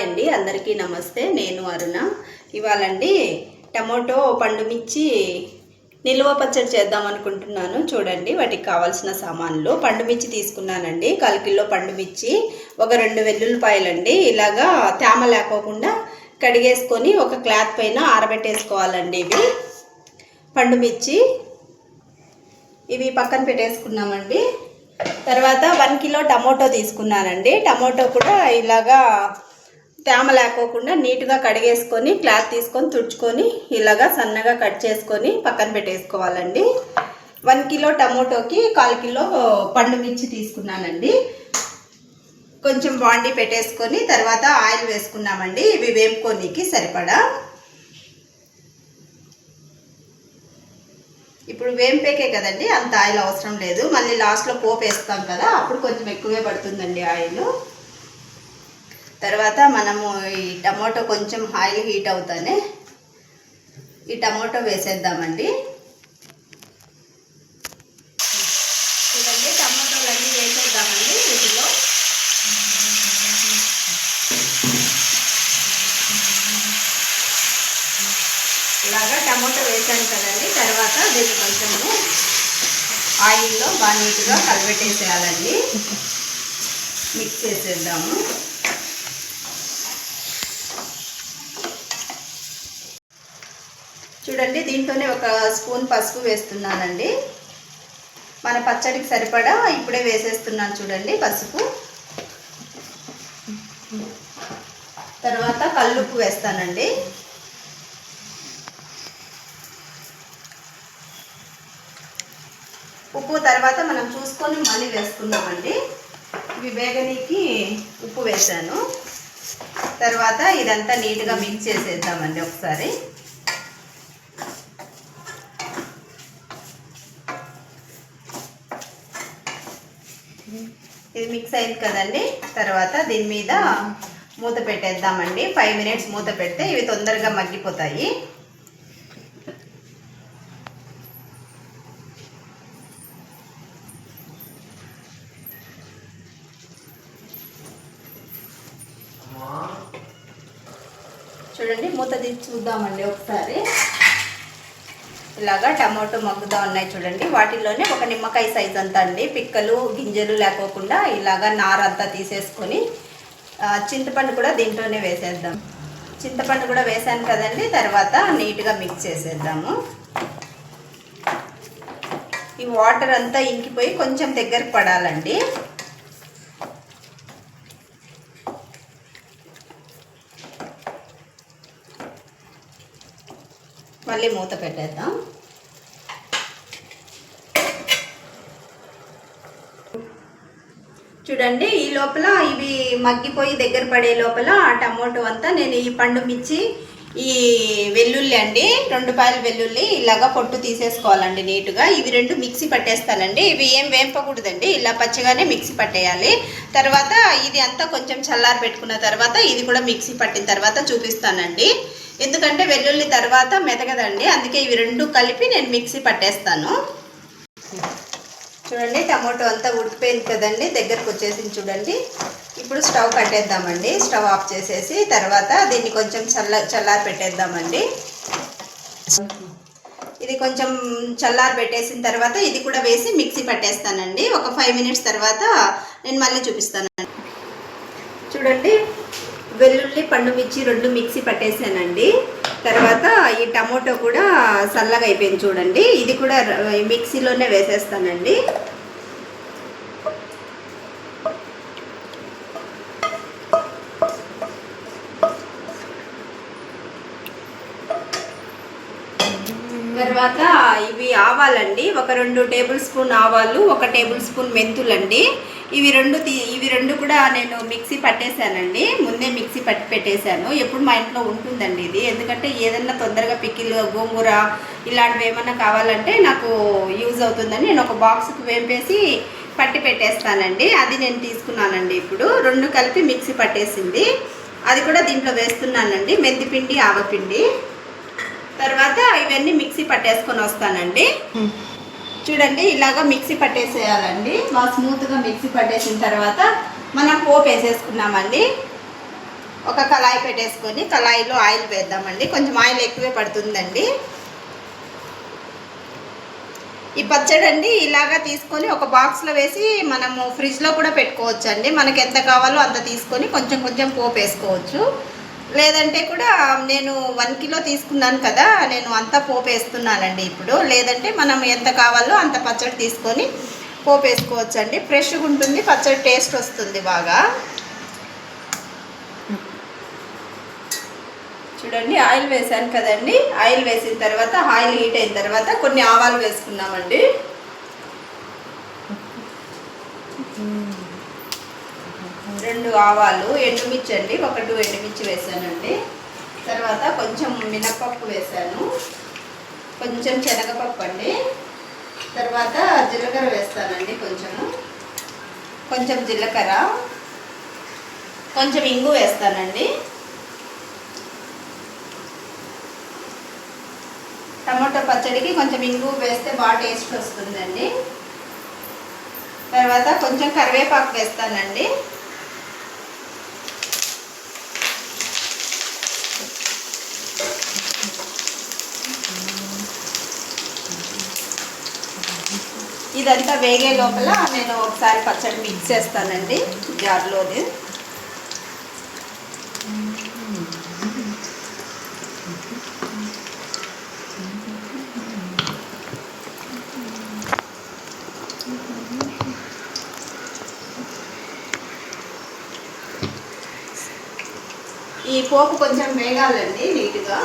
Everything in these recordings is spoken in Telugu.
హాయ్ అండి, అందరికీ నమస్తే. నేను అరుణ. ఇవాళండి టమోటో పండు మిర్చి నిల్వ పచ్చడి చేద్దాం అనుకుంటున్నాను. చూడండి, వాటికి కావాల్సిన సామాన్లు. పండు మిర్చి తీసుకున్నానండి, 1 కిలో పండు మిర్చి, ఒక 2 వెల్లుల్లిపాయలండి. ఇలాగా తేమ లేకోకుండా కడిగేసుకొని ఒక క్లాత్ పైన ఆరబెట్టేసుకోవాలండి. ఇవి పండు మిర్చి ఇవి పక్కన పెట్టేసుకున్నామండి. తర్వాత 1 కిలో టమోటో తీసుకున్నానండి. టమోటో కూడా ఇలాగా తేమ లేకోకుండా నీట్గా కడిగేసుకొని క్లాత్ తీసుకొని తుడుచుకొని ఇలాగా సన్నగా కట్ చేసుకొని పక్కన పెట్టేసుకోవాలండి. 1 కిలో టమోటోకి 1/4 కిలో పండు మిర్చి తీసుకున్నానండి. కొంచెం బాండీ పెట్టేసుకొని తర్వాత ఆయిల్ వేసుకున్నామండి. ఇవి వేపుకోనికి సరిపడా. ఇప్పుడు వేంపేకే కదండి, అంత ఆయిల్ అవసరం లేదు. మళ్ళీ లాస్ట్లో పోపు వేస్తాం కదా, అప్పుడు కొంచెం ఎక్కువే పడుతుందండి ఆయిల్. తర్వాత మనము ఈ టమోటో కొంచెం ఆయిల్ హీట్ అవుతానే ఈ టమోటో వేసేద్దామండి. చూడండి, టమోటోలన్నీ వేసేద్దామండి. వీటిలో ఇలాగా టమోటో వేసాను కదండి. తర్వాత దీన్ని కొంచెము ఆయిల్లో బాగా నీట్గా కలిపెట్టేసేయాలండి. మిక్స్ చేసేద్దాము. చూడండి, దీంట్లోనే 1 స్పూన్ పసుపు వేస్తున్నానండి. మన పచ్చడికి సరిపడా ఇప్పుడే వేసేస్తున్నాను. చూడండి, పసుపు. తర్వాత కల్లుప్పు వేస్తానండి. ఉప్పు తర్వాత మనం చూసుకొని మళ్ళీ వేసుకున్నామండి. ఇవి వేగనీకి ఉప్పు వేసాను. తర్వాత ఇదంతా నీట్గా మిక్స్ చేసేద్దామండి ఒకసారి. ఇది మిక్స్ అయింది కదండి. తర్వాత దీని మీద మూత పెట్టేద్దామండి. 5 మినిట్స్ మూత పెడితే ఇవి తొందరగా మగ్గిపోతాయి. చూడండి, మూత తీసి చూద్దామండి ఒకసారి. ఇలాగా టమోటో మగ్గుతా ఉన్నాయి చూడండి. వాటిలోనే 1 నిమ్మకాయ సైజ్ అంతా అండి, పిక్కలు గింజలు లేకోకుండా ఇలాగా నారంతా తీసేసుకొని చింతపండు కూడా దీంట్లోనే వేసేద్దాం. చింతపండు కూడా వేసాను కదండి. తర్వాత నీట్గా మిక్స్ చేసేద్దాము. ఈ వాటర్ అంతా ఇంకిపోయి కొంచెం దగ్గరకు పడాలండి. మళ్ళీ మూత పెట్టేద్దాం. చూడండి, ఈ లోపల ఇవి మగ్గిపోయి దగ్గర పడే లోపల ఆ టమోటో అంతా నేను ఈ పండు మిర్చి, ఈ వెల్లుల్లి అండి, 2 పాయల వెల్లుల్లి ఇలాగా పొట్టు తీసేసుకోవాలండి నీట్గా. ఇవి 2 మిక్సీ పట్టేస్తానండి. ఇవి ఏం వేంపకూడదండి, ఇలా పచ్చగానే మిక్సీ పట్టేయాలి. తర్వాత ఇది అంతా కొంచెం చల్లారి పెట్టుకున్న తర్వాత ఇది కూడా మిక్సీ పట్టిన తర్వాత చూపిస్తానండి. ఎందుకంటే వెల్లుల్లి తర్వాత మెదగదండి, అందుకే ఇవి 2 కలిపి నేను మిక్సీ పట్టేస్తాను. చూడండి, టమోటో అంతా ఉడికిపోయింది కదండి, దగ్గరకు వచ్చేసింది చూడండి. ఇప్పుడు స్టవ్ కట్టేద్దామండి. స్టవ్ ఆఫ్ చేసేసి తర్వాత దీన్ని కొంచెం చల్లారి పెట్టేద్దామండి. ఇది కొంచెం చల్లారి పెట్టేసిన తర్వాత ఇది కూడా వేసి మిక్సీ పట్టేస్తానండి. ఒక 5 మినిట్స్ తర్వాత నేను మళ్ళీ చూపిస్తానండి. చూడండి, వెల్లుల్లి పండు మిర్చి 2 మిక్సీ పట్టేసానండి. తర్వాత ఈ టమోటో కూడా చల్లగా అయిపోయింది చూడండి. ఇది కూడా మిక్సీలోనే వేసేస్తానండి. తర్వాత ఇవి ఆవాలండి, ఒక 2 టేబుల్ స్పూన్ ఆవాలు, 1 టేబుల్ స్పూన్ మెంతులండి. ఇవి రెండు కూడా నేను మిక్సీ పట్టేశానండి. ముందే మిక్సీ పట్టి పెట్టేశాను. ఎప్పుడు మా ఇంట్లో ఉంటుందండి ఇది, ఎందుకంటే ఏదన్నా తొందరగా పికిల్, గోంగూర ఇలాంటివి ఏమన్నా కావాలంటే నాకు యూజ్ అవుతుందని నేను ఒక బాక్స్కి వేంపేసి పట్టి పెట్టేస్తానండి. అది నేను తీసుకున్నానండి. ఇప్పుడు 2 కలిపి మిక్సీ పట్టేసింది, అది కూడా దీంట్లో వేస్తున్నానండి. మెంతిపిండి, ఆవపిండి. తర్వాత ఇవన్నీ మిక్సీ పట్టేసుకొని వస్తానండి. చూడండి, ఇలాగా మిక్సీ పట్టేసేయాలండి. బాగా స్మూత్గా మిక్సీ పట్టేసిన తర్వాత మనం పోపు వేసేసుకున్నామండి. ఒక కళాయి పెట్టేసుకొని కళాయిలో ఆయిల్ వేద్దామండి. కొంచెం ఆయిల్ ఎక్కువే పడుతుందండి. ఈ పచ్చడి అండి ఇలాగా తీసుకొని ఒక బాక్స్లో వేసి మనము ఫ్రిడ్జ్లో కూడా పెట్టుకోవచ్చు అండి. మనకి ఎంత కావాలో అంత తీసుకొని కొంచెం కొంచెం పోపు వేసుకోవచ్చు. లేదంటే కూడా నేను 1 కిలో తీసుకున్నాను కదా, నేను అంతా పోపు వేస్తున్నానండి ఇప్పుడు. లేదంటే మనం ఎంత కావాలో అంత పచ్చడి తీసుకొని పోపు వేసుకోవచ్చు అండి. ఫ్రెష్గా ఉంటుంది పచ్చడి, టేస్ట్ వస్తుంది బాగా. చూడండి ఆయిల్ వేసాను కదండి. ఆయిల్ వేసిన తర్వాత ఆయిల్ హీట్ అయిన తర్వాత కొన్ని ఆవాలు వేసుకున్నామండి. రెండు ఆవాలు, ఎండుమిర్చి అండి, 1 ఎండుమిర్చి వేసానండి. తర్వాత కొంచెం మినపప్పు వేసాను, కొంచెం శనగపప్పు అండి. తర్వాత జీలకర్ర వేస్తానండి, కొంచెం జీలకర్ర, కొంచెం ఇంగు వేస్తానండి. టమాటో పచ్చడికి కొంచెం ఇంగు వేస్తే బాగా టేస్ట్ వస్తుందండి. తర్వాత కొంచెం కరివేపాకు వేస్తానండి. ఇదంతా వేగే లోపల నేను ఒకసారి పచ్చడి మిక్స్ చేస్తానండి జార్లోని. ఈ పోపు కొంచెం వేగాలండి నీట్గా.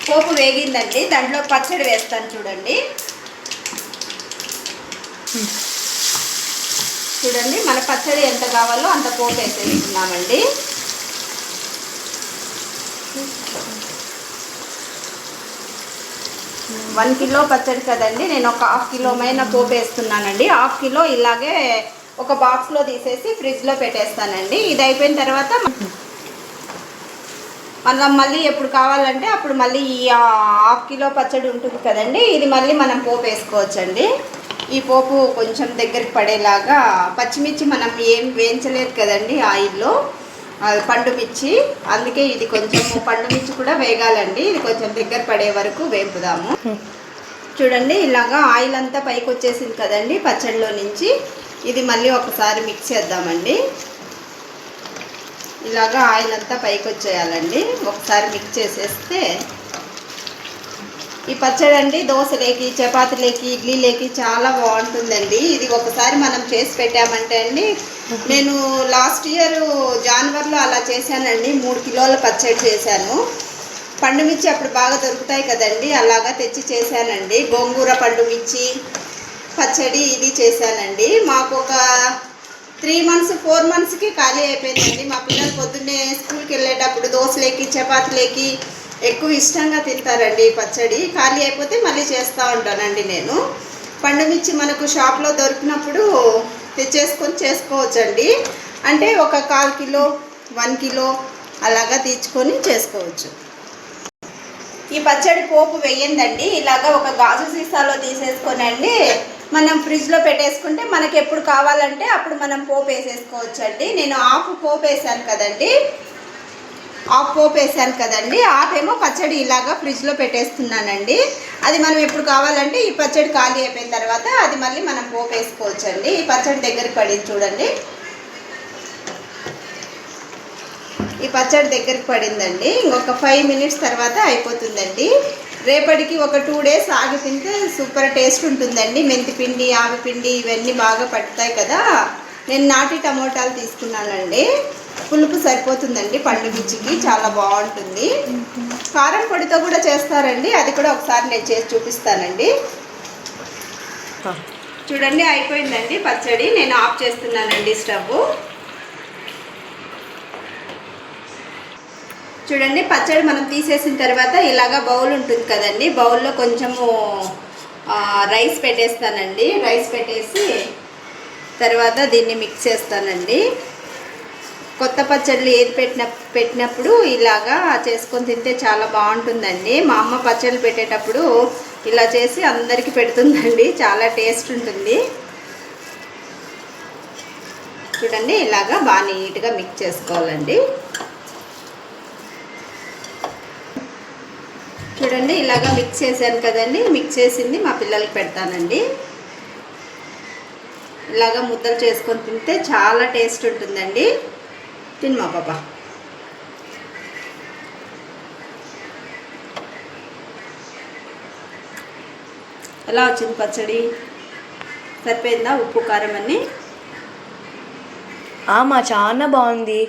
పోపు వేగిందండి, దాంట్లో పచ్చడి వేస్తాను చూడండి. చూడండి మన పచ్చడి ఎంత కావాలో అంత పోపు వేసేసుకున్నామండి. వన్ కిలో పచ్చడి కదండి, నేను ఒక 1/2 కిలోమైన పోపు వేస్తున్నానండి. 1/2 కిలో ఇలాగే ఒక బాక్స్లో తీసేసి ఫ్రిడ్జ్లో పెట్టేస్తానండి. ఇది అయిపోయిన తర్వాత మనం మళ్ళీ ఎప్పుడు కావాలంటే అప్పుడు మళ్ళీ ఈ 1/2 కిలో పచ్చడి ఉంటుంది కదండి, ఇది మళ్ళీ మనం పోపు వేసుకోవచ్చండి. ఈ పోపు కొంచెం దగ్గరికి పడేలాగా, పచ్చిమిర్చి మనం ఏం వేయించలేదు కదండి ఆయిల్లో, పండు మిర్చి, అందుకే ఇది కొంచెం పండు మిర్చి కూడా వేగాలండి. ఇది కొంచెం దగ్గర పడే వరకు వేపుదాము. చూడండి ఇలాగా ఆయిల్ అంతా పైకి వచ్చేసింది కదండి పచ్చడిలో నుంచి. ఇది మళ్ళీ ఒకసారి మిక్స్ చేద్దామండి. ఇలాగా ఆయిల్ అంతా పైకి వచ్చేయాలండి. ఒకసారి మిక్స్ చేసేస్తే ఈ పచ్చడి అండి దోశలేకి, చపాతీలేకి, ఇడ్లీలేకి చాలా బాగుంటుందండి. ఇది ఒకసారి మనం చేసి పెట్టామంటే అండి, నేను లాస్ట్ ఇయర్ జనవరిలో అలా చేశానండి. 3 కిలోల పచ్చడి చేశాను. పండుమిర్చి అప్పుడు బాగా దొరుకుతాయి కదండి, అలాగా తెచ్చి చేశానండి. గోంగూర పండుమిర్చి పచ్చడి ఇది చేశానండి. మాకు ఒక 3 మంత్స్ 4 మంత్స్కి ఖాళీ అయిపోయిందండి. మా పిల్లలు పొద్దున్నే స్కూల్కి వెళ్ళేటప్పుడు దోశలేకి, చపాతీలేకి ఎక్కువ ఇష్టంగా తింటారండి ఈ పచ్చడి. ఖాళీ అయిపోతే మళ్ళీ చేస్తూ ఉంటానండి నేను. పండుమిర్చి మనకు షాప్లో దొరికినప్పుడు తెచ్చేసుకొని చేసుకోవచ్చండి. అంటే ఒక 1/4 కిలో 1 కిలో అలాగా తీర్చుకొని చేసుకోవచ్చు. ఈ పచ్చడి పోపు వేయందండి. ఇలాగా ఒక గాజు సీసాలో తీసేసుకొనండి మనం ఫ్రిడ్జ్లో పెట్టేసుకుంటే మనకి ఎప్పుడు కావాలంటే అప్పుడు మనం పోపు వేసేసుకోవచ్చండి. నేను 1/2 పోపు వేసాను కదండి, 1/2 పోపు వేసాను కదండి, 1/2 ఏమో పచ్చడి ఇలాగా ఫ్రిడ్జ్లో పెట్టేస్తున్నానండి. అది మనం ఎప్పుడు కావాలంటే ఈ పచ్చడి ఖాళీ అయిపోయిన తర్వాత అది మళ్ళీ మనం పోపు వేసుకోవచ్చండి. ఈ పచ్చడి దగ్గరికి పడింది చూడండి, ఈ పచ్చడి దగ్గరికి పడిందండి. ఇంకొక 5 మినిట్స్ తర్వాత అయిపోతుందండి. రేపటికి ఒక 2 డేస్ ఆగి తింటే సూపర్ టేస్ట్ ఉంటుందండి. మెంతిపిండి, ఆవిపిండి ఇవన్నీ బాగా పడతాయి కదా. నేను నాటి టమోటాలు తీసుకున్నానండి. పులుపు సరిపోతుందండి పండుమిర్చికి, చాలా బాగుంటుంది. కారం పొడితో కూడా చేస్తారండి, అది కూడా ఒకసారి నేను చేసి చూపిస్తానండి. చూడండి అయిపోయిందండి పచ్చడి. నేను ఆఫ్ చేస్తున్నానండి స్టవ్. చూడండి పచ్చడి మనం తీసేసిన తర్వాత ఇలాగా బౌల్ ఉంటుంది కదండి, బౌల్లో కొంచెము రైస్ పెట్టేస్తానండి. రైస్ పెట్టేసి తర్వాత దీన్ని మిక్స్ చేస్తానండి. కొత్త పచ్చళ్ళు ఏది పెట్టినప్పుడు ఇలాగా చేసుకొని తింటే చాలా బాగుంటుందండి. మా అమ్మ పచ్చళ్ళు పెట్టేటప్పుడు ఇలా చేసి అందరికీ పెడుతుందండి, చాలా టేస్ట్ ఉంటుంది. చూడండి ఇలాగా బాగా నీట్గా మిక్స్ చేసుకోవాలండి. చూడండి ఇలాగా మిక్స్ చేశాను కదండి. మిక్స్ చేసింది మా పిల్లలకి పెడతానండి. ఇలాగా ముద్దలు చేసుకొని తింటే చాలా టేస్ట్ ఉంటుందండి. తినమా పాప. ఎలా వచ్చింది పచ్చడి? సరిపోయిందా ఉప్పు కారం అన్నీ? మా చాలా బాగుంది.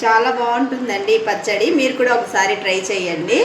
చాలా బాగుంటుందండి ఈ పచ్చడి. మీరు కూడా ఒకసారి ట్రై చేయండి.